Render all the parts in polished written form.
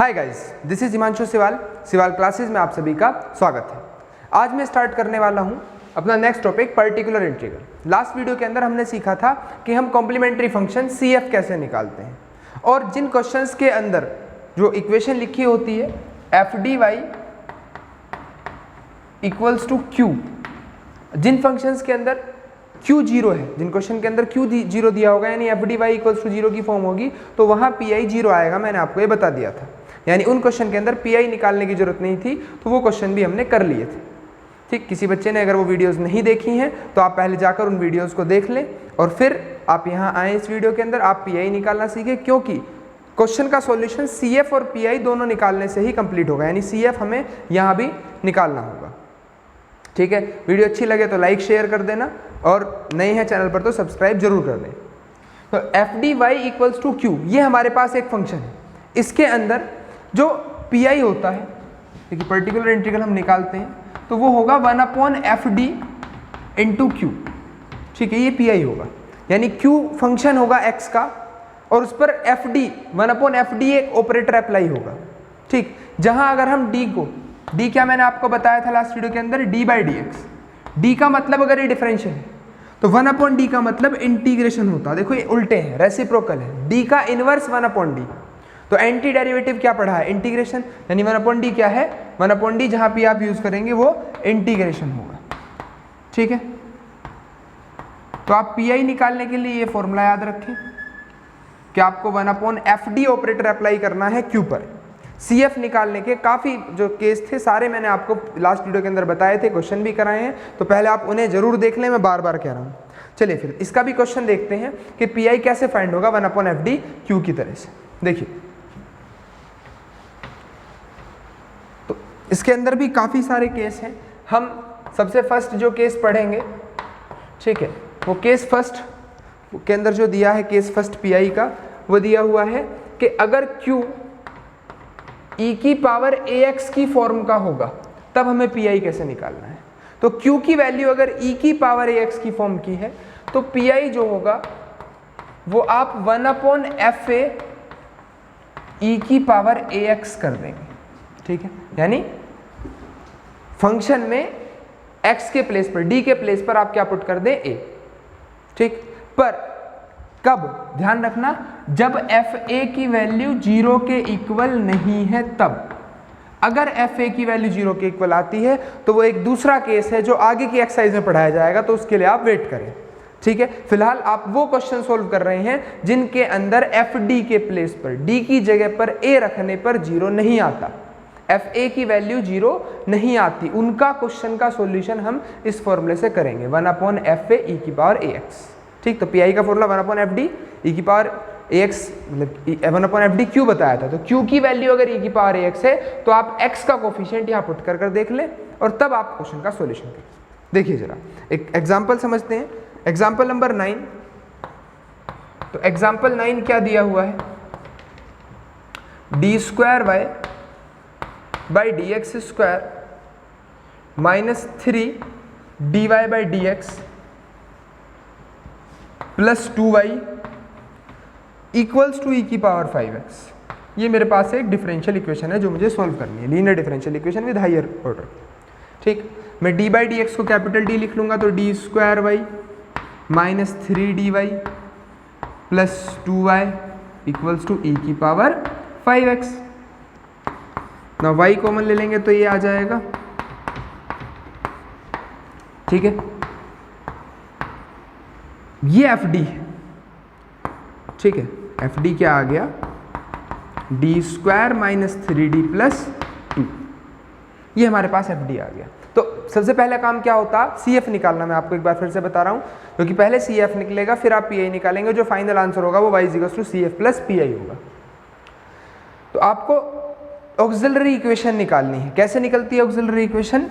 Hi guys, this is Himanshu Siwal classes में आप सभी का स्वागत है। आज मैं स्टार्ट करने वाला हूं अपना next topic particular integral. Last video के अंदर हमने सीखा था कि हम कॉम्प्लीमेंट्री फंक्शन CF कैसे निकालते हैं और जिन क्वेश्चंस के अंदर जो इक्वेशन लिखी होती है F D Y equals to Q, जिन फंक्शंस के अंदर Q जीरो है, जिन क्वेश्चन के अंदर Q जीरो दिया होगा यानी F D Y equals to zero की फॉर्म होगी तो वहाँ PI जीरो आएगा। मैंने आपको ये बता दिया था, यानी उन क्वेश्चन के अंदर PI निकालने की जरूरत नहीं थी, तो वो क्वेश्चन भी हमने कर लिए थे। ठीक, किसी बच्चे ने अगर वो वीडियोस नहीं देखी हैं तो आप पहले जाकर उन वीडियोस को देख लें और फिर आप यहाँ आए इस वीडियो के अंदर आप PI निकालना सीखें, क्योंकि क्वेश्चन का सॉल्यूशन CF और PI दोनों निकालने से ही कंप्लीट होगा, यानी CF हमें यहाँ भी निकालना होगा। ठीक है, वीडियो अच्छी लगे तो लाइक शेयर कर देना और नए हैं चैनल पर तो सब्सक्राइब जरूर कर दें। तो F D Y equals to Q, ये हमारे पास एक फंक्शन है, इसके अंदर जो PI होता है, देखिए पर्टिकुलर इंटीग्रल हम निकालते हैं तो वो होगा 1/FD इंटू क्यू। ठीक है, ये PI होगा, यानी Q फंक्शन होगा x का और उस पर FD 1/FD एक ऑपरेटर अप्लाई होगा। ठीक, जहां अगर हम d को, d क्या मैंने आपको बताया था लास्ट वीडियो के अंदर, d/dx, d का मतलब अगर ये डिफरेंशियल है तो 1/d का मतलब इंटीग्रेशन होता है। देखो ये उल्टे हैं, रेसिप्रोकल है, d का इनवर्स 1/d, तो एंटी डेरिवेटिव क्या पढ़ा है, इंटीग्रेशन, यानी 1/d क्या है, 1/d जहां भी आप यूज करेंगे वो इंटीग्रेशन होगा। ठीक है, तो आप PI निकालने के लिए ये फॉर्मूला याद रखें कि आपको 1/FD ऑपरेटर अप्लाई करना है Q पर। CF निकालने के काफ़ी जो केस थे सारे मैंने आपको लास्ट वीडियो के अंदर बताए थे, क्वेश्चन भी कराए हैं, तो पहले आप उन्हें जरूर देख लें, मैं बार बार कह रहा हूँ। चलिए फिर इसका भी क्वेश्चन देखते हैं कि PI कैसे फाइंड होगा 1/FD Q की तरह से। देखिए, तो इसके अंदर भी काफ़ी सारे केस हैं, हम सबसे फर्स्ट जो केस पढ़ेंगे, ठीक है, वो केस फर्स्ट के अंदर जो दिया है केस फर्स्ट PI का, वो दिया हुआ है कि अगर Q e की पावर ax की फॉर्म का होगा तब हमें PI कैसे निकालना है। तो Q की वैल्यू अगर e की पावर ax की फॉर्म की है तो PI जो होगा वो आप 1/FA e की पावर ax कर देंगे। ठीक है, यानी फंक्शन में x के प्लेस पर, d के प्लेस पर आप क्या पुट कर दें, a। ठीक, पर कब, ध्यान रखना, जब FA की वैल्यू 0 के इक्वल नहीं है तब। अगर FA की वैल्यू 0 के इक्वल आती है तो वो एक दूसरा केस है जो आगे की एक्सरसाइज में पढ़ाया जाएगा, तो उसके लिए आप वेट करें। ठीक है, फिलहाल आप वो क्वेश्चन सोल्व कर रहे हैं जिनके अंदर FD के प्लेस पर, D की जगह पर A रखने पर 0 नहीं आता, FA की वैल्यू 0 नहीं आती, उनका क्वेश्चन का सॉल्यूशन हम इस फॉर्मूले से करेंगे, 1/FA e की पावर ax। ठीक, तो PI का फॉर्मूला 1/FD e की पावर ax, मतलब 1/FD Q बताया था, तो Q की वैल्यू अगर e की पावर ax है तो आप x का कोफिशिएंट यहाँ पुट कर देख लें और तब आप क्वेश्चन का सॉल्यूशन करें। देखिए जरा एक एग्जांपल समझते हैं, एग्जांपल नंबर 9। तो एग्जांपल 9 क्या दिया हुआ है, d² y dx square minus 3 dy/dx plus 2y equals to e की पावर 5x। ये मेरे पास एक डिफरेंशियल इक्वेशन है जो मुझे सॉल्व करनी है, linear differential equation with higher order. ठीक, मैं d/dx को कैपिटल D लिख लूंगा, तो d² y minus 3 dy plus 2y equals to e की पावर 5x। ना y कॉमन ले लेंगे तो ये आ जाएगा। ठीक है, ये FD है। ठीक है, FD क्या आ गया, d² माइनस 3d प्लस 2, ये हमारे पास FD आ गया। तो सबसे पहला काम क्या होता, CF निकालना। मैं आपको एक बार फिर से बता रहा हूं, क्योंकि पहले CF निकलेगा फिर आप PI निकालेंगे, जो फाइनल आंसर होगा वो y = CF प्लस PI होगा। तो आपको ऑक्सिलरी इक्वेशन निकालनी है। कैसे निकलती है ऑक्सिलरी इक्वेशन,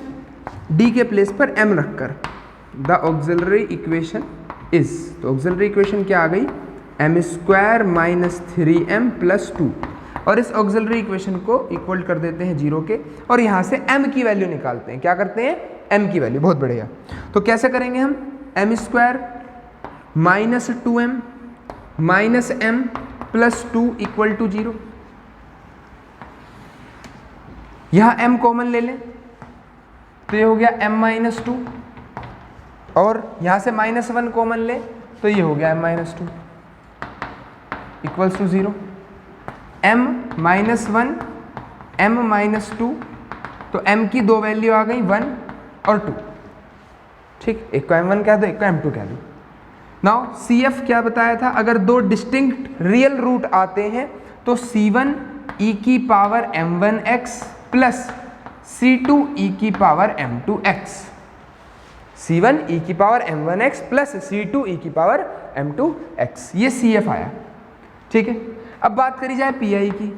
d के प्लेस पर m रखकर, द ऑक्सिलरी इक्वेशन इज, तो ऑक्सिलरी इक्वेशन क्या आ गई, m² माइनस 3m प्लस 2, और इस ऑक्सिलरी इक्वेशन को इक्वल कर देते हैं 0 के और यहाँ से m की वैल्यू निकालते हैं। क्या करते हैं, m की वैल्यू, बहुत बढ़िया। तो कैसे करेंगे हम, m² minus 2m minus m plus 2 equal to 0। यहाँ m कॉमन ले लें तो ये हो गया m-2, और यहाँ से -1 कॉमन ले तो ये हो गया m-2 equals to 0। m-1 m-2, तो m की दो वैल्यू आ गई 1 और 2, ठीक, एक को m1 कह दो, एक को m2 कह दो। नाउ CF क्या बताया था, अगर दो डिस्टिंक्ट रियल रूट आते हैं तो C1 e की power m1x plus C2 e की पावर m2x, C1 e की power m1x plus C2 e की पावर m2x, ये CF आया, ठीक है। अब बात करी जाए PI की,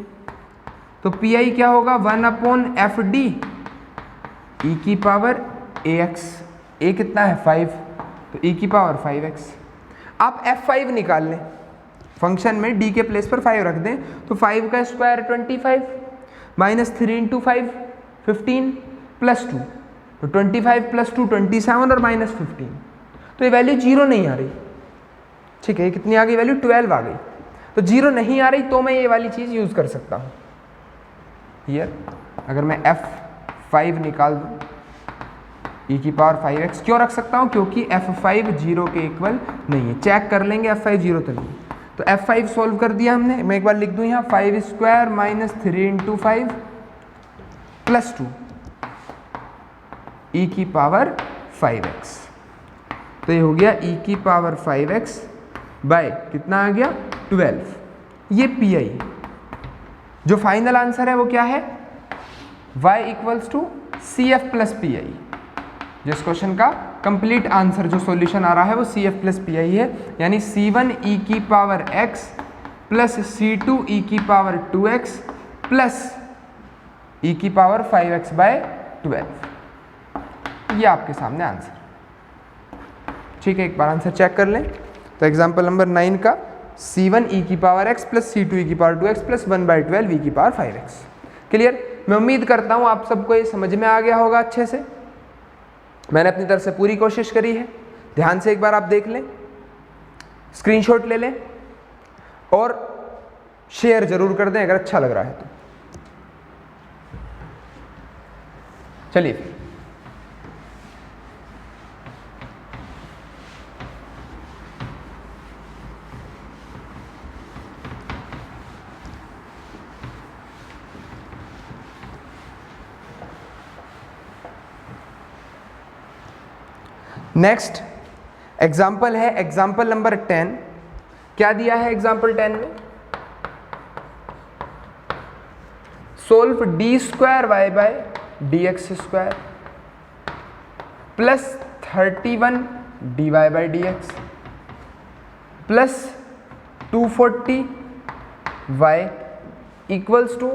तो PI क्या होगा, 1/FD e की पावर ax, a कितना है 5, तो e की पावर 5x। आप F5 निकाल लें, फंक्शन में d के प्लेस पर 5 रख दें, तो 5 का स्क्वायर 25 माइनस 3 इंटू 5 15 प्लस 2, तो 25 प्लस 2 27 और माइनस 15, तो ये वैल्यू 0 नहीं आ रही, ठीक है। कितनी आ गई वैल्यू, 12 आ गई, तो 0 नहीं आ रही तो मैं ये वाली चीज़ यूज़ कर सकता हूँ। हियर अगर मैं F5 निकाल दूँ e की पावर 5x, क्यों रख सकता हूँ, क्योंकि F5 0 के इक्वल नहीं है, चेक कर लेंगे F5 0 तो नहीं, तो F5 सॉल्व कर दिया हमने। मैं एक बार लिख दूँ यहाँ, 5 square minus 3 into 5 plus 2 e की पावर 5x, तो ये हो गया e की पावर 5x बाय कितना आ गया 12। ये PI, जो फाइनल आंसर है वो क्या है, y equals to CF plus PI। जिस क्वेश्चन का कंप्लीट आंसर जो सॉल्यूशन आ रहा है वो CF प्लस PI है, यानी C1 e की power x plus C2 e की पावर 2x प्लस e की पावर 5x बाय 12। ये आपके सामने आंसर, ठीक है। एक बार आंसर चेक कर लें, तो एग्जाम्पल नंबर 9 का C1 e की power x plus C2 e की पावर 2x प्लस 1/12 e की पावर 5x। क्लियर। मैं उम्मीद करता हूँ आप सबको ये समझ में आ गया होगा अच्छे से। मैंने अपनी तरफ से पूरी कोशिश करी है, ध्यान से एक बार आप देख लें, स्क्रीनशॉट ले लें और शेयर जरूर कर दें अगर अच्छा लग रहा है तो। चलिए फिर नेक्स्ट एग्जाम्पल है एग्जाम्पल नंबर 10। क्या दिया है एग्जाम्पल 10 में, solve D square Y by D X square plus 31 D Y by D X plus 240 Y equals to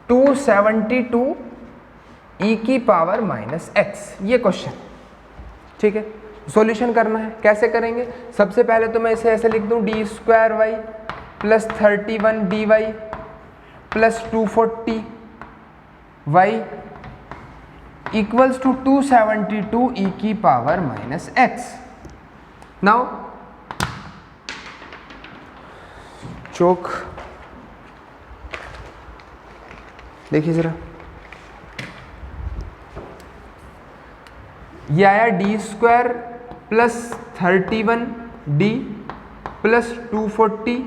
272 e की पावर माइनस x। ये क्वेश्चन, ठीक है। सॉल्यूशन करना है, कैसे करेंगे, सबसे पहले तो मैं इसे ऐसे लिख दूं, D square Y plus 31 D Y plus 240 Y equals to 272 e की power minus x। Now check देखिए जरा, ये आया D square plus 31 D plus 240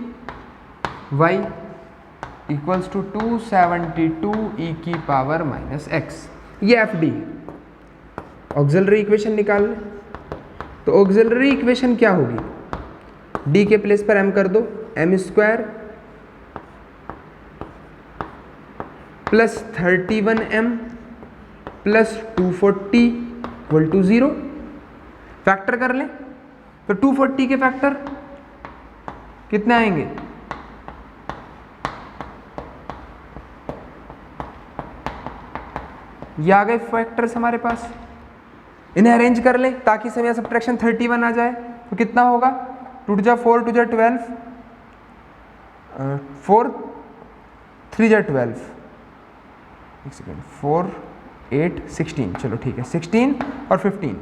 Y equals to 272 e की पावर माइनस x। ये एफ डी ऑक्सिलरी इक्वेशन निकाल लें। तो ऑक्सिलरी इक्वेशन क्या होगी, d के प्लेस पर m कर दो, m square plus 31m plus 240 equal to 0। Factor कर लें तो 240 के फैक्टर कितने आएंगे, ये आ गए फैक्टर्स हमारे पास। इन्हें अरेंज कर लें ताकि समय सब्ट्रैक्शन 31 आ जाए, तो कितना होगा, 2 जा 4 2 जा 12 4 3 जा 12, एक सेकेंड, 4 8 16, चलो ठीक है, 16 और 15,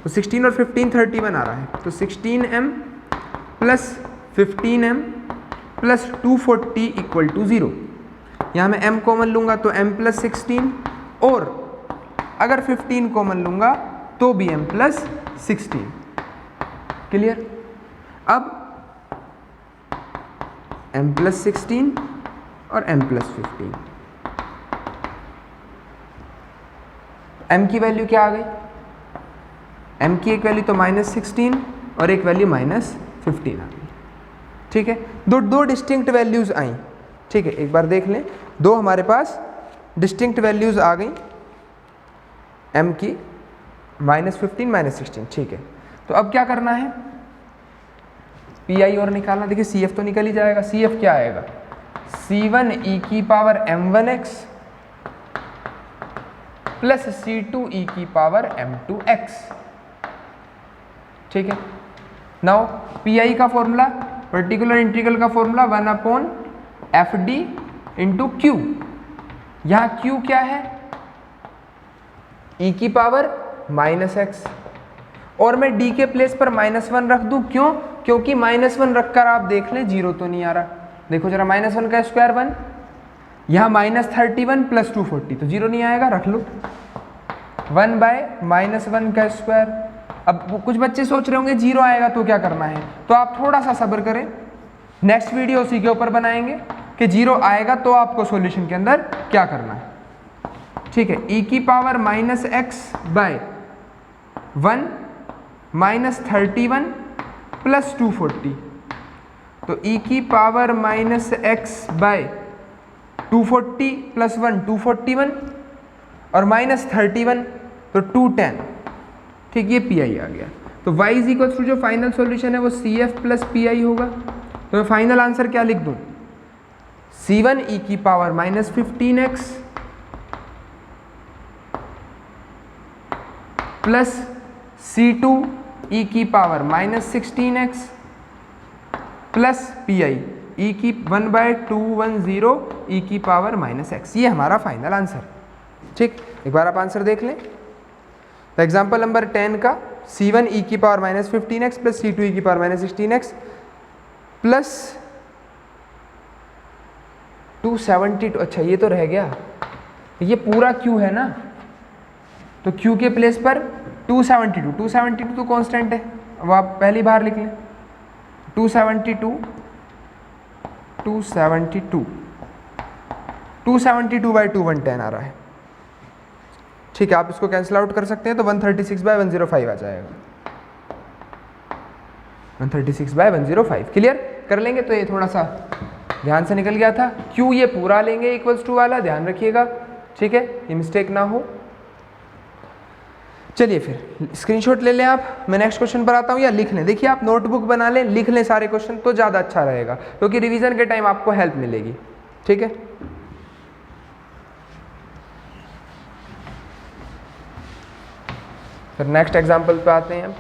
तो 16 और 15 31 आ रहा है, तो 16m plus 15m plus 240 equal to 0। यहाँ मैं m कॉमन लूँगा तो m प्लस 16, और अगर 15 कॉमन लूँगा तो भी m प्लस 16। क्लियर? अब m प्लस 16 और m प्लस 15, m की वैल्यू क्या आ गई? m की एक वैल्यू तो -16 और एक वैल्यू -15 आ गई। ठीक है, दो डिस्टिंक्ट वैल्यूज़ आई। ठीक है, एक बार देख लें, दो हमारे पास डिस्टिंक्ट वैल्यूज़ आ गई m की, -15 -16। ठीक है, तो अब क्या करना है? पी और निकालना। देखिए CF तो निकल ही जाएगा। CF क्या आएगा? C1 e की power m1x plus C2 e की पावर m2x। ठीक है, नाउ पी का फॉर्मूला, पर्टिकुलर इंटीग्रल का फॉर्मूला 1/FD इंटू Q। यहाँ Q क्या है? e की पावर -x, और मैं d के प्लेस पर -1 रख दूं। क्यों? क्योंकि -1 रखकर आप देख लें जीरो तो नहीं आ रहा। देखो जरा, -1 का स्क्वायर 1, यहाँ -31 प्लस 240 तो जीरो नहीं आएगा, रख लो 1/-1 का स्क्वायर। अब कुछ बच्चे सोच रहे होंगे जीरो आएगा तो क्या करना है, तो आप थोड़ा सा सब्र करें, नेक्स्ट वीडियो उसी के ऊपर बनाएंगे कि जीरो आएगा तो आपको सॉल्यूशन के अंदर क्या करना है। ठीक है, e की पावर -x/1 -31 प्लस 240, तो e की पावर -x/240 प्लस 1 241 और -31 तो 210। ठीक, ये पी आ गया। तो y इज इक्वल टू जो फाइनल सॉल्यूशन है वो CF प्लस पी होगा। तो मैं फाइनल आंसर क्या लिख दूं? C1 e की power -15x plus C2 e की power -16x plus P e की 1/210 e की पावर -x। ये हमारा फाइनल आंसर। ठीक, एक बार आप आंसर देख लें। तो एग्जाम्पल नंबर 10 का C1 e की power -15x plus C2 e की पावर -16x प्लस 272। अच्छा, ये तो रह गया, ये पूरा Q है ना, तो Q के प्लेस पर 272 तो कांस्टेंट है, वो आप पहली बार लिख लें। 272/210 आ रहा है। ठीक है, आप इसको कैंसिल आउट कर सकते हैं, तो 136/105 आ जाएगा। 136/105 क्लियर कर लेंगे तो ये थोड़ा सा ध्यान से निकल गया था। क्यों ये पूरा लेंगे इक्वल्स टू वाला, ध्यान रखिएगा। ठीक है, ये मिस्टेक ना हो। चलिए फिर स्क्रीनशॉट ले लें आप। मैं नेक्स्ट क्वेश्चन पर आता हूँ, या लिख लें। देखिए आप नोटबुक बना लें, लिख लें सारे क्वेश्चन तो ज़्यादा अच्छा रहेगा, क्योंकि रिवीजन के टाइम आपको हेल्प मिलेगी। ठीक है, फिर नेक्स्ट एग्जाम्पल पे आते हैं।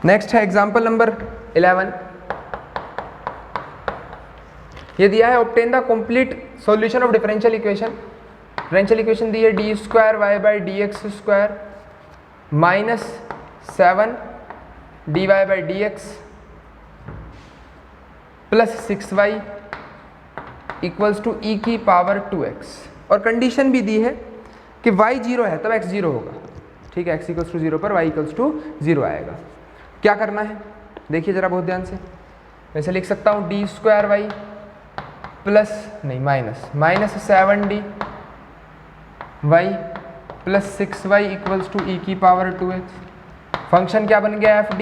नेक्स्ट है एग्जाम्पल नंबर 11। ये दिया है obtain the complete solution of differential equation. Differential equation दी है d²y/dx² -7 dy/dx plus 6y equals to e की पावर 2x, और कंडीशन भी दी है कि y 0 है तब x 0 होगा। ठीक है, x इक्वल्स टू 0 पर y इक्वल्स टू 0 आएगा। क्या करना है देखिए जरा बहुत ध्यान से। वैसे लिख सकता हूँ d² प्लस नहीं -7d y plus 6y equals to e की पावर 2x। फंक्शन क्या बन गया fd,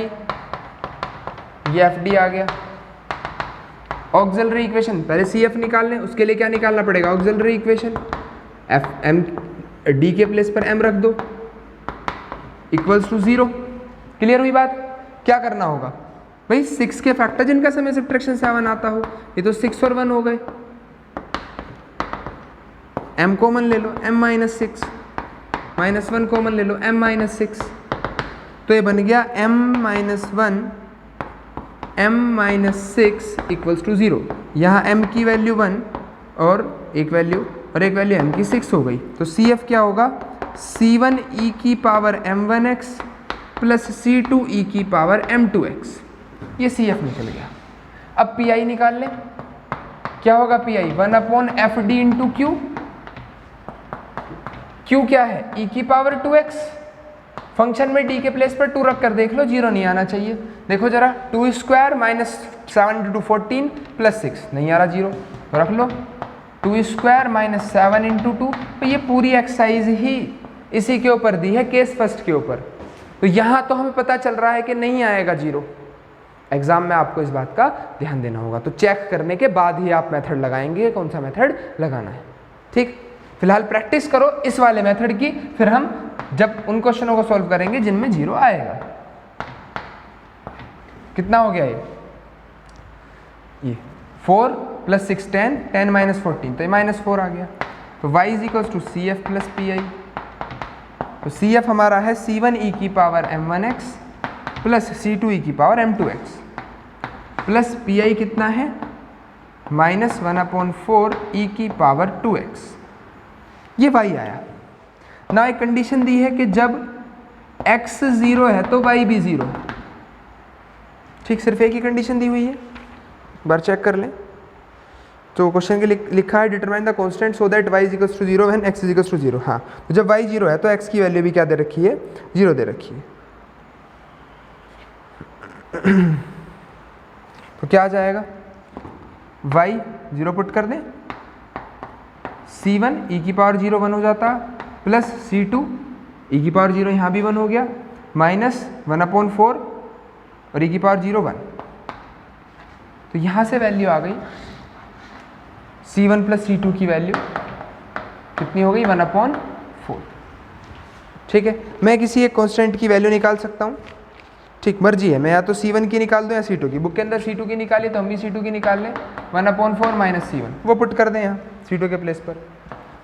ये fd आ गया। ऑक्सिलरी इक्वेशन पहले CF निकाल लें, उसके लिए क्या निकालना पड़ेगा? ऑक्सिलरी इक्वेशन d के प्लेस पर m रख दो इक्वल्स टू 0। क्लियर हुई बात? क्या करना होगा भाई, 6 के फैक्टर जिनका समय सब्ट्रैक्शन 7 आता हो, ये तो 6 और 1 हो गए। m कॉमन ले लो, m-6 -1 कॉमन ले लो, m-6, तो ये बन गया m-1 m-6 इक्वल्स टू 0। यहाँ m की वैल्यू 1 और एक वैल्यू m की 6 हो गई, तो CF क्या होगा? C1 e की power m1x plus C2 e की पावर m2x, ये CF निकल गया। अब PI निकाल लें, क्या होगा PI 1/FD into Q, Q क्या है e की पावर 2x, फंक्शन में d के प्लेस पर 2 रख कर देख लो, 0 नहीं आना चाहिए। देखो जरा 2 स्क्वायर माइनस 7 इंटू 14 प्लस 6, नहीं आ रहा 0, तो रख लो 2 स्क्वायर माइनस 7 इंटू 2, तो ये पूरी एक्सरसाइज ही इसी के ऊपर दी है, केस फर्स्ट के ऊपर। तो यहाँ तो हमें पता चल रहा है कि नहीं आएगा 0, एग्जाम में आपको इस बात का ध्यान देना होगा। तो चेक करने के बाद ही आप मेथड लगाएंगे, कौन सा मेथड लगाना है। ठीक, फिलहाल प्रैक्टिस करो इस वाले मेथड की, फिर हम जब उन क्वेश्चनों को सॉल्व करेंगे जिनमें 0 आएगा। कितना हो गया ये 4 प्लस 6 10, 10 माइनस 14, तो ये -4 आ गया। तो y is equal to CF plus PI। तो CF हमारा है C1 e की power m1x plus C2 e की पावर m2x प्लस PI कितना है -1/4 e की पावर 2x, ये y आया ना। एक कंडीशन दी है कि जब x 0 है तो y भी 0 है। ठीक, सिर्फ एक ही कंडीशन दी हुई है, एक बार चेक कर लें। तो क्वेश्चन के लिखा है determine the constant so that y is equal to 0 when x is equal to 0। हाँ, तो जब y 0 है तो x की वैल्यू भी क्या दे रखी है, 0 दे रखी है। तो क्या आ जाएगा, y 0 पुट कर दें, C1 e की पावर 0 1 हो जाता, प्लस C2 e की पावर 0 यहाँ भी 1 हो गया, माइनस 1/4 और e की पावर 0 1। तो यहाँ से वैल्यू आ गई C1 प्लस C2 की वैल्यू कितनी हो गई 1/4। ठीक है, मैं किसी एक कांस्टेंट की वैल्यू निकाल सकता हूँ। ठीक, मर्जी है, मैं या तो C1 की निकाल दूँ या C2 की। बुक के अंदर C2 की निकाली तो हम भी C2 की निकाल लें, 1/4 माइनस C1, वो पुट कर दें यहाँ C2 के प्लेस पर।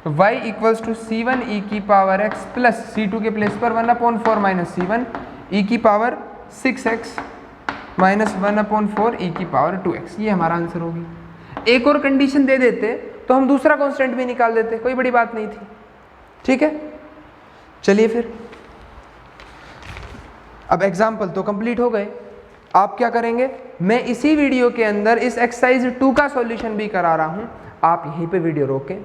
तो y equals to C1 e की पावर x प्लस C2 के प्लेस पर 1/4 माइनस C1 e की पावर 6x माइनस 1/4 e की पावर 2x, ये हमारा आंसर होगी। एक और कंडीशन दे देते तो हम दूसरा कांस्टेंट भी निकाल देते, कोई बड़ी बात नहीं थी। ठीक है, चलिए फिर अब एग्जाम्पल तो कंप्लीट हो गए। आप क्या करेंगे, मैं इसी वीडियो के अंदर इस एक्सरसाइज 2 का सॉल्यूशन भी करा रहा हूं, आप यहीं पे वीडियो रोकें,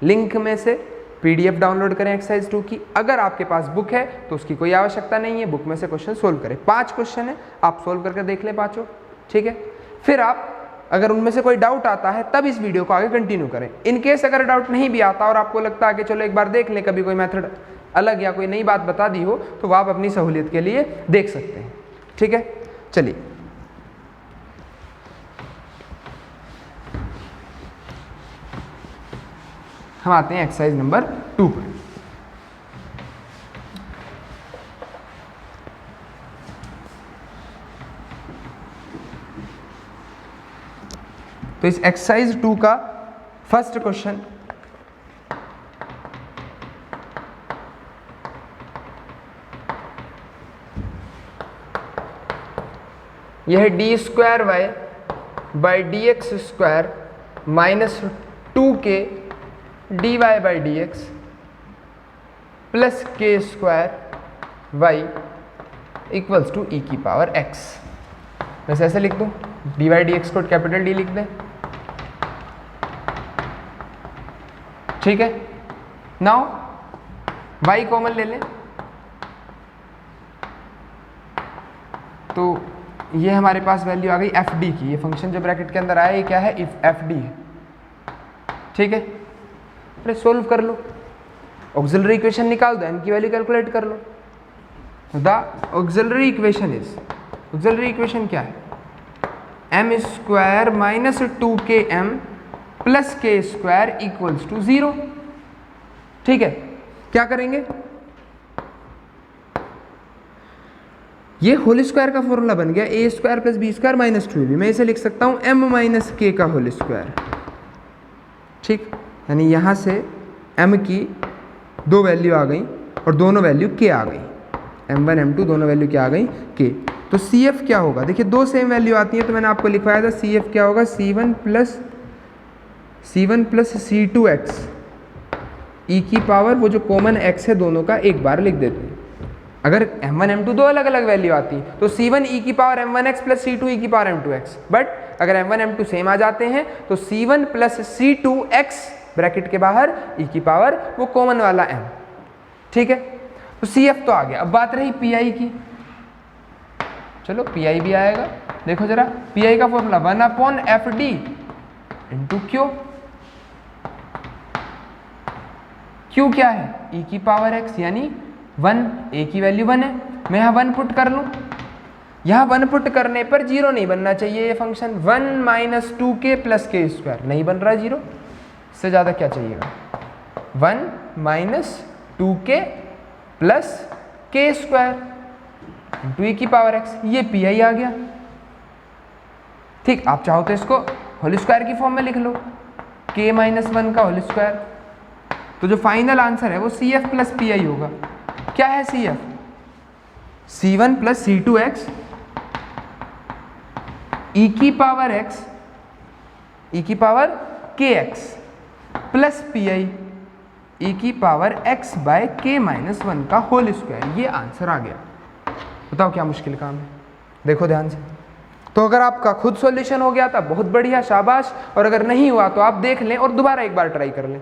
लिंक में से PDF डाउनलोड करें एक्सरसाइज 2 की। अगर आपके पास बुक है तो उसकी कोई आवश्यकता नहीं है, बुक में से क्वेश्चन सोल्व करें। 5 क्वेश्चन है, आप सोल्व करके देख लें पाँचों। ठीक है, फिर आप अगर उनमें से कोई डाउट आता है तब इस वीडियो को आगे कंटिन्यू करें। इन केस अगर डाउट नहीं भी आता और आपको लगता है कि चलो एक बार देख लें, कभी कोई मेथड अलग या कोई नई बात बता दी हो, तो आप अपनी सहूलियत के लिए देख सकते हैं। ठीक है, चलिए हम आते हैं एक्सरसाइज नंबर 2 पर। तो इस एक्सरसाइज 2 का फर्स्ट क्वेश्चन यह है D square Y by D X square minus 2k dy by D X plus के square Y equals to E की पावर x। वैसे ऐसे लिख दूँ, डी बाई डी एक्स को कैपिटल D लिख दें। ठीक है, नाउ y कॉमन ले लें, तो ये हमारे पास वैल्यू आ गई fd की। ये फंक्शन जो ब्रैकेट के अंदर आया ये क्या है, इफ fd है। ठीक है, अरे सोल्व कर लो, ऑक्सिलरी इक्वेशन निकाल दो, n की वैल्यू कैलकुलेट कर लो। The auxiliary equation is, auxiliary equation क्या है, m square minus 2km plus के स्क्वायर इक्वल्स टू 0। ठीक है, क्या करेंगे, ये होल स्क्वायर का फॉर्मूला बन गया a square plus B square minus 2ab। मैं इसे लिख सकता हूँ m माइनस k का होल स्क्वायर। ठीक, यानी यहाँ से m की 2 वैल्यू आ गई और दोनों वैल्यू k आ गई, m1 m2 दोनों वैल्यू क्या आ गई k। तो CF क्या होगा, देखिए 2 सेम वैल्यू आती है, तो मैंने आपको लिखवाया था CF क्या होगा, C1 प्लस C2x ई की पावर वो जो कॉमन x है दोनों का एक बार लिख देते हैं। अगर m1 m2 दो अलग अलग वैल्यू आती तो c1 e की power m1x plus c2 e की पावर m2x, बट अगर m1 m2 सेम आ जाते हैं तो c1 प्लस c2x ब्रैकेट के बाहर e की पावर वो कॉमन वाला m, ठीक है। तो cf तो आ गया। अब बात रही pi की, चलो pi भी आएगा। देखो जरा pi का formula 1/fd into q। q क्या है? e की पावर x यानी 1, a की वैल्यू 1 है। मैं यहाँ 1 पुट कर लूँ, यहाँ 1 पुट करने पर 0 नहीं बनना चाहिए ये फंक्शन। 1 माइनस 2k प्लस के स्क्वायर नहीं बन रहा 0, इससे ज़्यादा क्या चाहिएगा? 1 माइनस 2k प्लस के स्क्वायर इंटू e की पावर x, ये pi आ गया। ठीक, आप चाहो तो इसको होल स्क्वायर की फॉर्म में लिख लो, k माइनस 1 का होल स्क्वायर। तो जो फाइनल आंसर है वो cf प्लस pi होगा। क्या है cf? c1 plus c2x e की पावर x e की power kx plus pi e की power x by k minus 1 का होल स्क्वायर। ये आंसर आ गया। बताओ क्या मुश्किल काम है? देखो ध्यान से। तो अगर आपका खुद सॉल्यूशन हो गया था बहुत बढ़िया, शाबाश, और अगर नहीं हुआ तो आप देख लें और दोबारा एक बार ट्राई कर लें,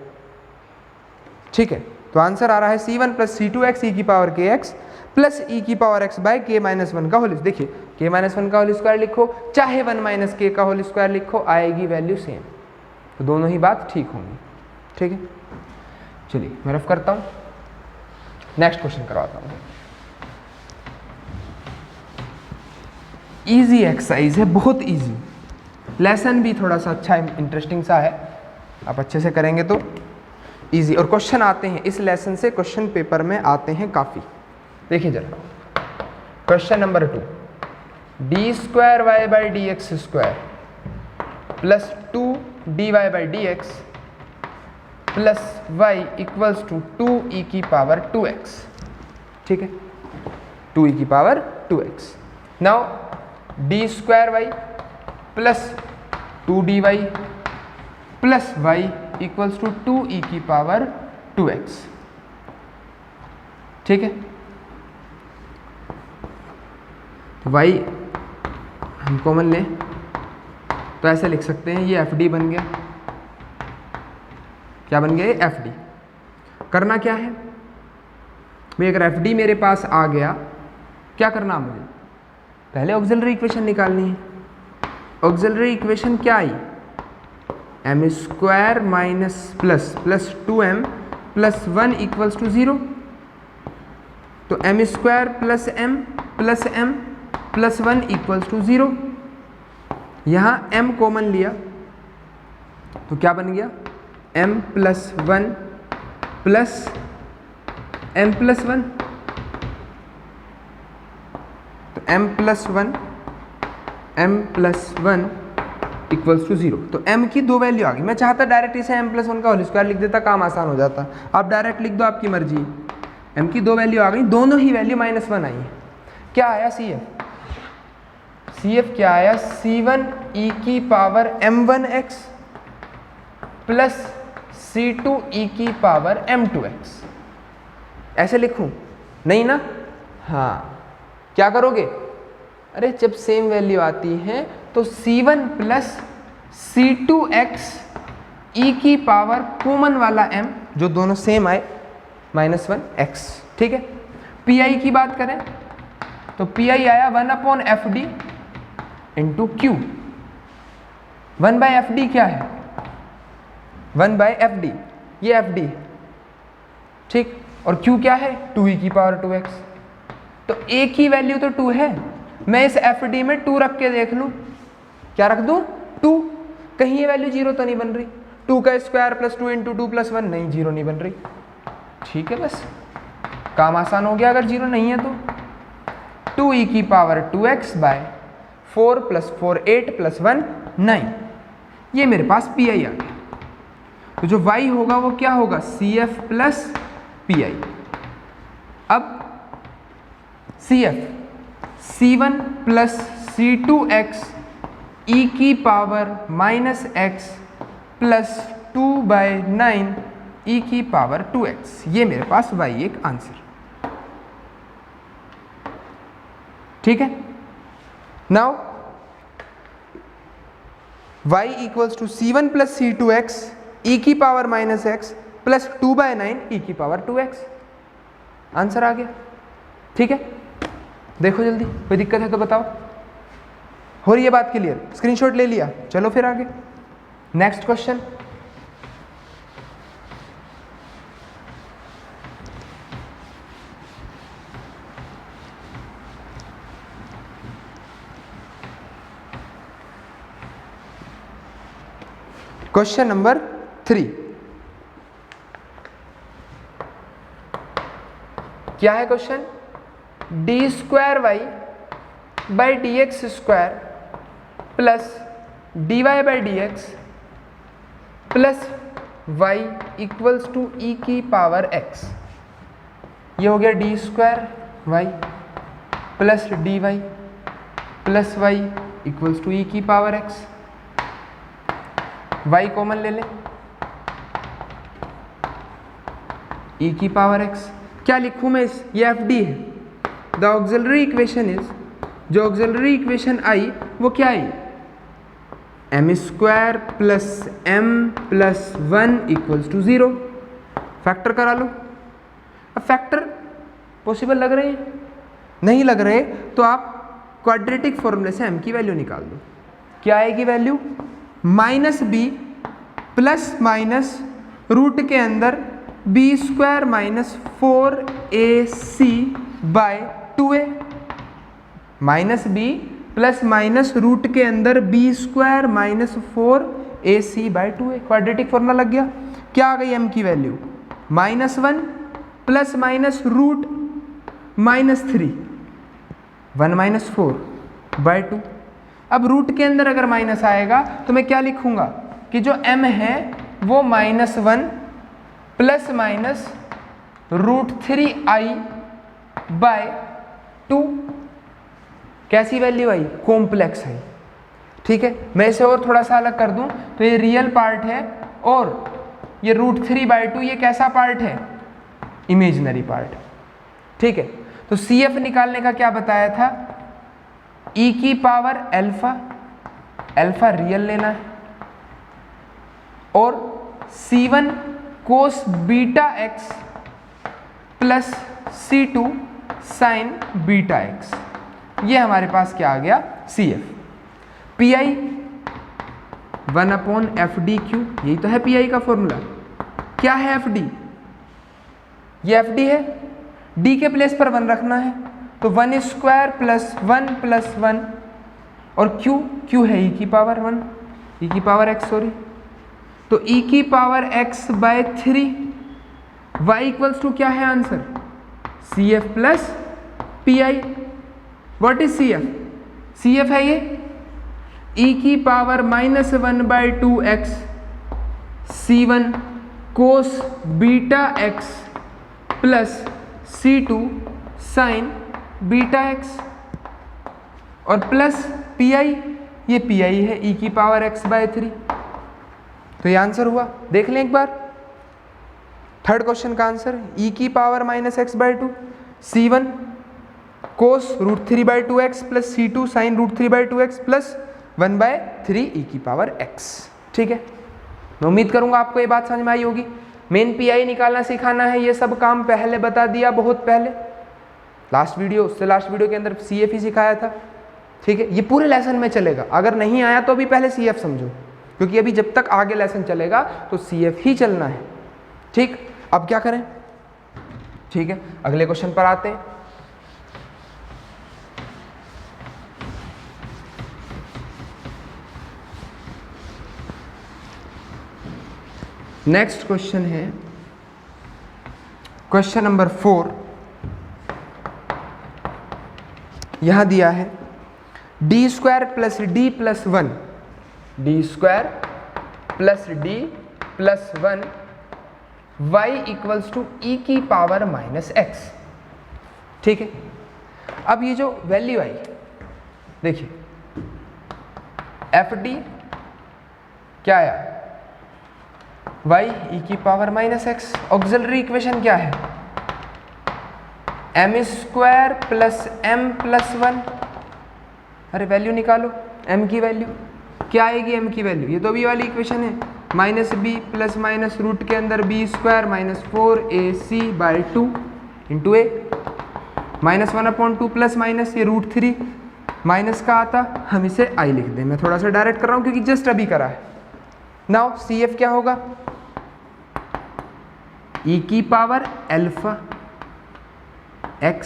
ठीक है। तो आंसर आ रहा है c1 प्लस c2x e की पावर kx प्लस e की power x by k minus 1 का होल। देखिए k माइनस 1 का होल स्क्वायर लिखो चाहे 1 माइनस k का होल स्क्वायर लिखो, आएगी वैल्यू सेम। तो दोनों ही बात ठीक होंगी, ठीक है। चलिए मैं रफ करता हूँ, नेक्स्ट क्वेश्चन करवाता हूँ। इजी एक्सरसाइज है, बहुत इजी। लेसन भी थोड़ा सा अच्छा इंटरेस्टिंग सा है, आप अच्छे से करेंगे तो इजी। और क्वेश्चन आते हैं इस लेसन से, क्वेश्चन पेपर में आते हैं काफ़ी। देखिए जरा question number 2, D square Y by D X square plus 2 D Y by D X plus Y equals to 2 E की पावर 2x, ठीक है, 2 ई की power 2x। Now D square Y plus 2 D Y plus Y equals to 2 E की power 2x, ठीक है। y हम common लें तो ऐसे लिख सकते हैं, ये fd बन गया। क्या बन गया? ये fd। करना क्या है भाई? अगर fd मेरे पास आ गया, क्या करना मुझे? पहले ऑक्सिलरी इक्वेशन निकालनी है। ऑक्सिलरी इक्वेशन क्या आई? m square minus plus 2m plus 1 equals to 0। तो m square plus m plus 1 equals to 0। यहाँ m कॉमन लिया तो क्या बन गया? m plus 1 plus m plus 1। तो m प्लस 1 इक्वल्स टू 0। तो m की दो वैल्यू आ गई। मैं चाहता डायरेक्ट इसे m प्लस 1 का होल स्क्वायर लिख देता, काम आसान हो जाता। आप डायरेक्ट लिख दो, आपकी मर्जी। m की दो वैल्यू आ गई, दोनों ही वैल्यू -1 आई है। क्या आया CF क्या आया? c1 e की power m1x plus c2 e की पावर m2x। ऐसे लिखूं? नहीं ना? हाँ, क्या करोगे? अरे जब सेम वैल्यू आती है तो c1 प्लस c2x e की पावर कॉमन वाला m, जो दोनों सेम आए, -1x, ठीक है। pi की बात करें तो pi आया 1/fd इंटू q। 1/fd क्या है? 1/fd, ये fd, ठीक। और q क्या है? 2 e की पावर 2x। तो a की वैल्यू तो 2 है, मैं इस fd में 2 रख के देख लूं। क्या रख दूं? 2। कहीं ये वैल्यू 0 तो नहीं बन रही। 2 का स्क्वायर प्लस 2 इंटू 2 प्लस 1, नहीं, 0 नहीं बन रही, ठीक है। बस काम आसान हो गया अगर 0 नहीं है तो। 2 e की power 2x bye 4 plus 4 8 plus 1 9, ये मेरे पास pi आ गया। तो जो y होगा वो क्या होगा? CF plus pi। अब CF c1 plus c2x e की पावर -x प्लस 2/9 ई की पावर 2x, ये मेरे पास y एक आंसर। ठीक है, now y equals to c1 plus c2x E की power minus x plus 2/9 E की पावर 2x, आंसर आ गया। ठीक है, देखो जल्दी, कोई दिक्कत है तो बताओ। हो रही है बात क्लियर? स्क्रीनशॉट ले लिया? चलो फिर आगे नेक्स्ट क्वेश्चन। क्वेश्चन नंबर 3, क्या है question? D square Y by D X square plus D Y by D X plus Y equals to E की पावर एक्स। ये हो गया D square Y plus D Y plus Y equals to E की power x. y common ले लें, e की power x। क्या लिखूं मैं? ये एफ डी है। द ऑक्सिलरी इक्वेशन इज, जो ऑक्सिलरी इक्वेशन आई वो क्या आई? M square plus M plus 1 equals to 0। Factor करा लो। अब फैक्टर पॉसिबल लग रहे हैं? नहीं लग रहे तो आप क्वाड्रेटिक फॉर्मूले से m की वैल्यू निकाल दो। क्या आएगी value? Minus B plus minus root के अंदर B square minus 4ac by 2a। Minus B plus minus root के अंदर B square minus 4ac by 2a। Quadratic formula लग गया। क्या आ गई m की value? -1 plus minus root -3 1 - 4 by 2। अब रूट के अंदर अगर माइनस आएगा तो मैं क्या लिखूंगा कि जो m है वो -1 प्लस माइनस √3i बाय 2। कैसी वैल्यू आई? कॉम्प्लेक्स है। ठीक है, मैं इसे और थोड़ा सा अलग कर दूं तो ये रियल पार्ट है और ये √3/2 ये कैसा पार्ट है? Imaginary part. ठीक है, तो CF निकालने का क्या बताया था? e की पावर अल्फा, अल्फा रियल लेना है, और C1 cos beta x plus C2 sine beta x। ये हमारे पास क्या आ गया? CF। PI 1/FDQ, यही तो है PI का फॉर्मूला। क्या है FD? ये FD है, D के प्लेस पर 1 रखना है तो 1 स्क्वायर प्लस 1 प्लस 1, और Q है e की पावर 1, e की पावर x सॉरी, तो e की power x by 3। y equals to क्या है answer? CF plus PI। What is CF? CF है ये e की power -1/2x C1 cos beta x plus C2 sine beta x, और plus PI, ये PI है e की पावर x बाय 3। तो ये आंसर हुआ। देख लें एक बार थर्ड क्वेश्चन का आंसर, e की power -x/2 C1 cos √3/2x plus C2 sine √3/2x plus 1/3 e की पावर x। ठीक है, मैं उम्मीद करूंगा आपको ये बात समझ में आई होगी। मेन PI निकालना सिखाना है, ये सब काम पहले बता दिया, बहुत पहले लास्ट वीडियो, उससे लास्ट वीडियो के अंदर CF ही सिखाया था। ठीक है, ये पूरे लेसन में चलेगा। अगर नहीं आया तो अभी पहले CF समझो, क्योंकि अभी जब तक आगे लेसन चलेगा तो CF ही चलना है। ठीक, अब क्या करें? ठीक है, अगले क्वेश्चन पर आते हैं। नेक्स्ट क्वेश्चन है क्वेश्चन नंबर 4। यहां दिया है D square plus D plus 1, D square plus D plus 1 y equals to e की पावर -x। ठीक है, अब ये जो वैल्यू आई, देखिए FD क्या आया? वाई ई की power minus x. Auxiliary equation क्या है? M square plus M plus one. अरे वैल्यू निकालो, m की वैल्यू क्या आएगी? m की वैल्यू ये तो बी वाली इक्वेशन है, minus B plus minus root के अंदर B square minus 4ac/2 into A minus 1/2 plus minus ये √3 माइनस का आता, हम इसे i लिख दें। मैं थोड़ा सा डायरेक्ट कर रहा हूँ क्योंकि जस्ट अभी करा है। नाउ CF क्या होगा? e की power alpha x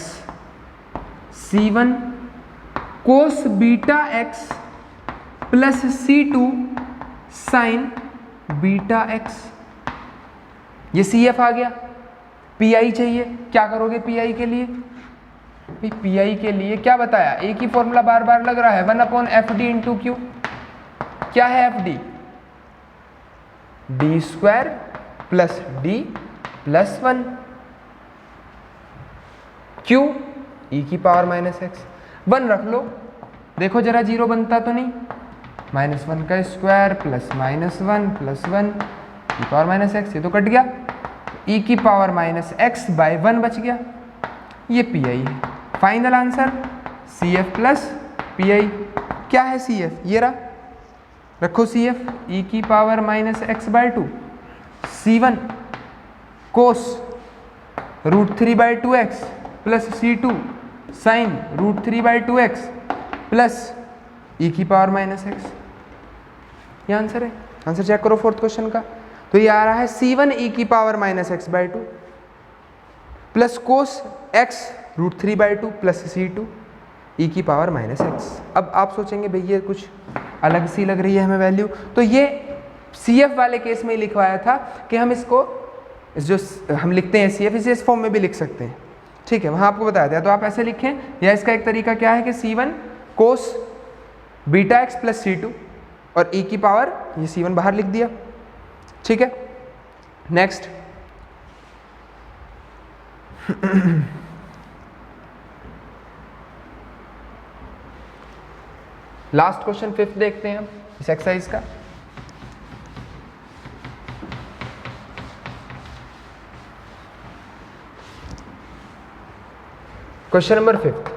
C1 cos beta x plus C2 sine beta x। ये CF आ गया। PI चाहिए, क्या करोगे PI के लिए? PI के लिए क्या बताया? एक ही फॉर्मूला बार बार लग रहा है, 1/FD इंटू क्यू। क्या है FD? d square plus d plus 1 Q e की पावर माइनस एक्स। 1 रख लो, देखो जरा जीरो बनता तो नहीं। -1 का स्क्वायर प्लस -1 प्लस 1 की पावर माइनस एक्स, ये तो कट गया। e की पावर माइनस एक्स बाय 1 बच गया। ये PI है। Final answer CF plus PI। क्या है CF? ये रहा, रखो CF e की power minus x by 2 C1 cos √3/2x plus C2 sine √3/2x plus e की पावर माइनस एक्स। ये आंसर है। आंसर चेक करो फोर्थ क्वेश्चन का। तो ये आ रहा है C1 e की power minus x by 2 plus cos x √3/2 plus C2 e की पावर माइनस एक्स। अब आप सोचेंगे भैया कुछ अलग सी लग रही है हमें वैल्यू, तो ये CF वाले केस में ही लिखवाया था कि हम इसको जो हम लिखते हैं CF इसे इस फॉर्म में भी लिख सकते हैं। ठीक है, वहाँ आपको बताया था। तो आप ऐसे लिखें, या इसका एक तरीका क्या है कि C1 cos beta x plus C2 और e की पावर ये C1 बाहर लिख दिया। ठीक है, नेक्स्ट लास्ट क्वेश्चन 5th देखते हैं हम इस एक्सरसाइज का। क्वेश्चन नंबर 5th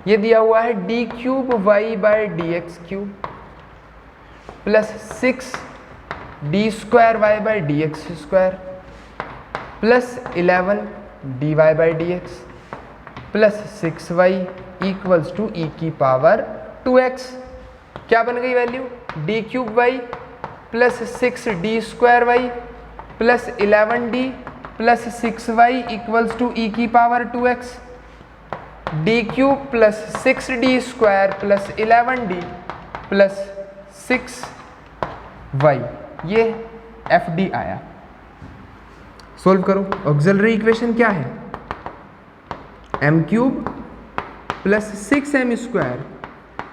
ये दिया हुआ है d³ y/dx³ plus 6d² y/dx² plus 11 dy/dx plus 6y equals to e की पावर 2x। क्या बन गई value? d³ y plus 6d² y plus 11d plus 6y equals to e की power 2x। d³ plus 6d² plus 11d plus 6y, ये FD आया। Solve करो। Auxiliary equation क्या है? m³ plus 6m²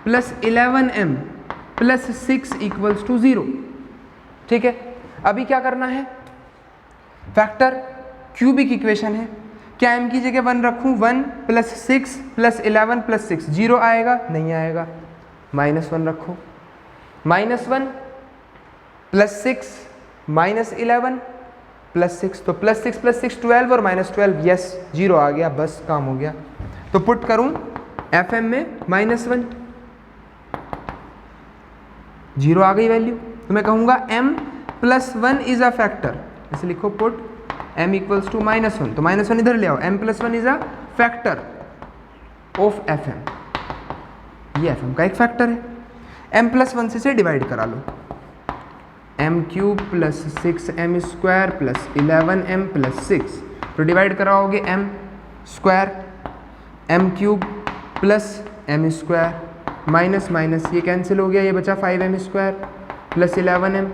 plus 11m plus 6 equals to 0। ठीक है, अभी क्या करना है? फैक्टर क्यूबिक इक्वेशन है। क्या m की जगह 1 रखूं? 1 प्लस 6 प्लस 11 प्लस 6, 0 आएगा? नहीं आएगा। -1 रखो। -1 प्लस 6 माइनस 11 प्लस 6, तो प्लस 6 प्लस 6 12 और -12, यस 0 आ गया, बस काम हो गया। तो पुट करूं FM में -1, 0 आ गई वैल्यू। तो मैं कहूँगा m plus 1 is a factor, ऐसे लिखो पुट m इक्वल्स टू -1, तो -1 इधर ले आओ। m plus 1 is a factor of FM, ये FM का एक फैक्टर है। m प्लस 1 से डिवाइड करा लो, m³ plus 6m² plus 11m plus 6, तो डिवाइड कराओगे m² m³ plus m² minus minus ये कैंसिल हो गया, ये बचा 5m² प्लस 11m,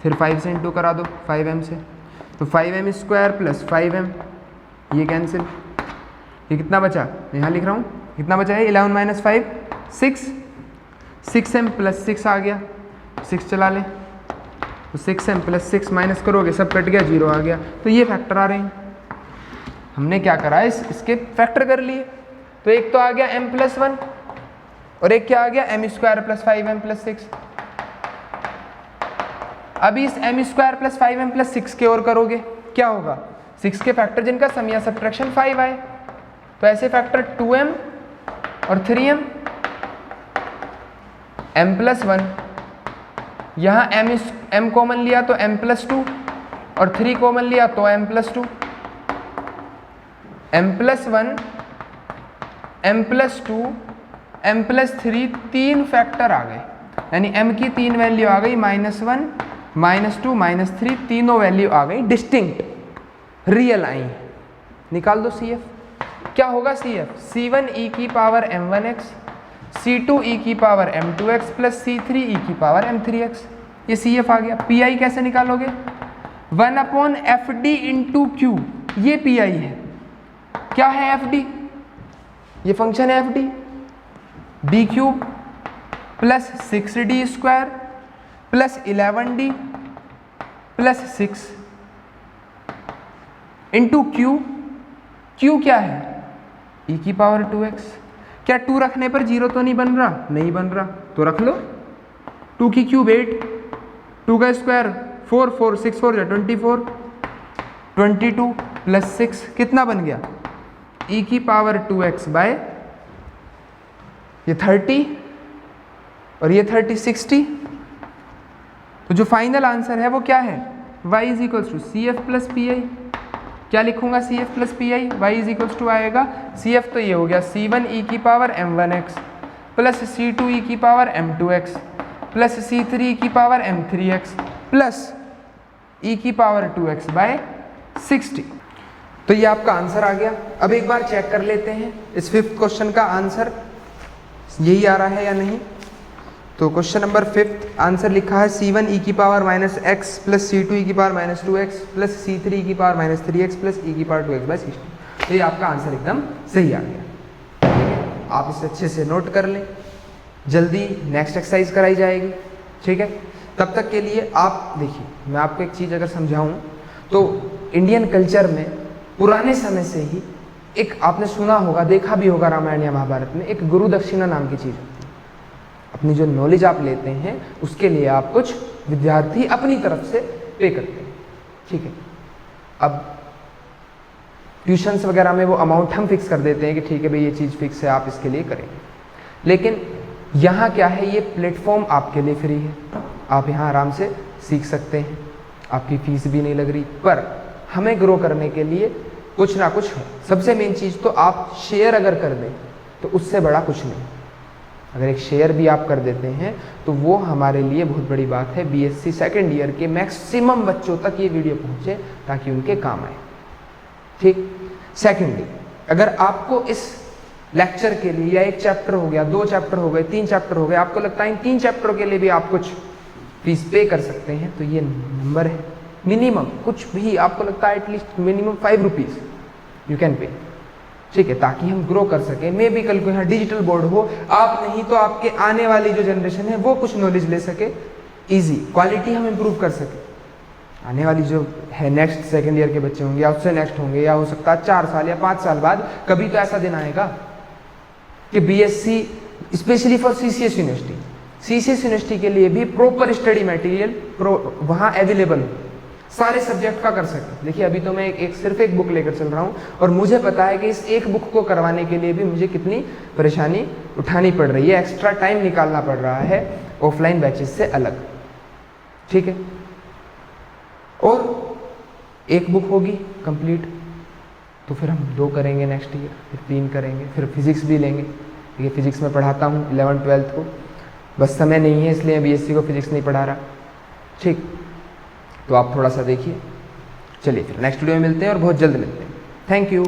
फिर 5 से इंटू करा दो 5m से, तो 5m² प्लस 5m, ये कैंसिल, ये कितना बचा? मैं यहाँ लिख रहा हूँ कितना बचा है? 11 माइनस 5 6, 6m प्लस 6 आ गया, 6 चला लें, तो 6m प्लस 6 माइनस करोगे सब कट गया, 0 आ गया। तो ये फैक्टर आ रहे हैं। हमने क्या करा है, इसके फैक्टर कर लिए। तो एक तो आ गया m प्लस 1 और एक क्या आ गया m² प्लस 5m प्लस 6। अभी इस m square plus 5m plus 6 के और करोगे, क्या होगा? 6 के फैक्टर जिनका सम या सब्ट्रैक्शन 5 आए, तो ऐसे फैक्टर 2m और 3m, m प्लस 1, यहाँ m कॉमन लिया तो m प्लस 2 और 3 कॉमन लिया तो m plus 2, m plus 1, m plus 2, m plus 3, 3 factor आ गए, यानी m की 3 वैल्यू आ गई, -1, -2, -3, तीनों वैल्यू आ गई डिस्टिंक्ट, रियल आई। निकाल दो CF। क्या होगा CF? C1 e की पावर m1x, C2 e की power m2x plus C3 e की पावर m3x। ये CF आ गया। PI कैसे निकालोगे? 1/FD इंटू Q, ये PI है। क्या है FD? ये फंक्शन है FD, d cube plus 6d square plus 11d plus 6 into Q। Q क्या है? e की पावर 2x। क्या 2 रखने पर 0 तो नहीं बन रहा? नहीं बन रहा, तो रख लो। 2 की क्यूब 8, 2 का स्क्वायर 4, 4 6 4 24, 22 प्लस 6 कितना बन गया? e की पावर 2x बाय ये 30 और ये 30 60। तो जो फाइनल आंसर है वो क्या है? y is equals to CF plus PI। क्या लिखूंगा CF plus PI? y is equals to आएगा CF, तो ये हो गया C1 e की power m1x plus C2 e की power m2x plus C3 e की पावर m3x प्लस e की पावर 2x बाय 60। तो ये आपका आंसर आ गया। अब एक बार चेक कर लेते हैं इस 5th क्वेश्चन का आंसर यही आ रहा है या नहीं। तो क्वेश्चन नंबर 5 आंसर लिखा है C1 e की power -x plus C2 e की power -2x plus C3 e की पावर -3x प्लस e की पावर 2x बाय 60। तो ये आपका आंसर एकदम सही आ गया। ठीक है, आप इसे अच्छे से नोट कर लें, जल्दी नेक्स्ट एक्सरसाइज कराई जाएगी। ठीक है, तब तक के लिए आप देखिए, मैं आपको एक चीज़ अगर समझाऊं तो इंडियन कल्चर में पुराने समय से ही एक आपने सुना होगा, देखा भी होगा रामायण या महाभारत में, एक गुरु दक्षिणा नाम की चीज़ होती है। अपनी जो नॉलेज आप लेते हैं उसके लिए आप कुछ विद्यार्थी अपनी तरफ से पे करते हैं। ठीक है, अब ट्यूशन्स वगैरह में वो अमाउंट हम फिक्स कर देते हैं कि ठीक है भाई ये चीज़ फिक्स है, आप इसके लिए करेंगे। लेकिन यहाँ क्या है, ये प्लेटफॉर्म आपके लिए फ्री है, आप यहाँ आराम से सीख सकते हैं, आपकी फीस भी नहीं लग रही। पर हमें ग्रो करने के लिए कुछ ना कुछ है। सबसे मेन चीज़ तो आप शेयर अगर कर दें तो उससे बड़ा कुछ नहीं। अगर एक शेयर भी आप कर देते हैं तो वो हमारे लिए बहुत बड़ी बात है। BSc सेकेंड ईयर के मैक्सिमम बच्चों तक ये वीडियो पहुँचे ताकि उनके काम आए। ठीक, सेकेंडली अगर आपको इस लेक्चर के लिए या एक चैप्टर हो गया, 2 चैप्टर हो गए, 3 चैप्टर हो गए, आपको लगता है इन 3 चैप्टरों के लिए भी आप कुछ फीस पे कर सकते हैं, तो ये नंबर है मिनिमम, कुछ भी आपको लगता है at least minimum 5 rupees you can pay. ठीक है, ताकि हम ग्रो कर सकें। मे भी कल को यहाँ डिजिटल बोर्ड हो, आप नहीं तो आपके आने वाली जो जनरेशन है वो कुछ नॉलेज ले सके, इजी क्वालिटी हम इम्प्रूव कर सके। आने वाली जो है नेक्स्ट सेकेंड ईयर के बच्चे होंगे या उससे नेक्स्ट होंगे, या हो सकता है 4 साल या 5 साल बाद कभी तो ऐसा दिन आएगा कि BSc specially for CCS university, CCS university के लिए भी प्रॉपर स्टडी मटेरियल वहाँ अवेलेबल हो, सारे सब्जेक्ट का कर सके। देखिए अभी तो मैं सिर्फ एक बुक लेकर चल रहा हूँ और मुझे पता है कि इस एक बुक को करवाने के लिए भी मुझे कितनी परेशानी उठानी पड़ रही है, एक्स्ट्रा टाइम निकालना पड़ रहा है ऑफलाइन बैचेस से अलग। ठीक है, और एक बुक होगी कंप्लीट तो फिर हम 2 करेंगे नेक्स्ट ईयर, फिर 3 करेंगे, फिर फिजिक्स भी लेंगे। ये फिजिक्स में पढ़ाता हूँ 11th 12th को, बस समय नहीं है इसलिए BSc को फिजिक्स नहीं पढ़ा रहा। ठीक, तो आप थोड़ा सा देखिए। चलिए फिर नेक्स्ट वीडियो में मिलते हैं और बहुत जल्द मिलते हैं। Thank you.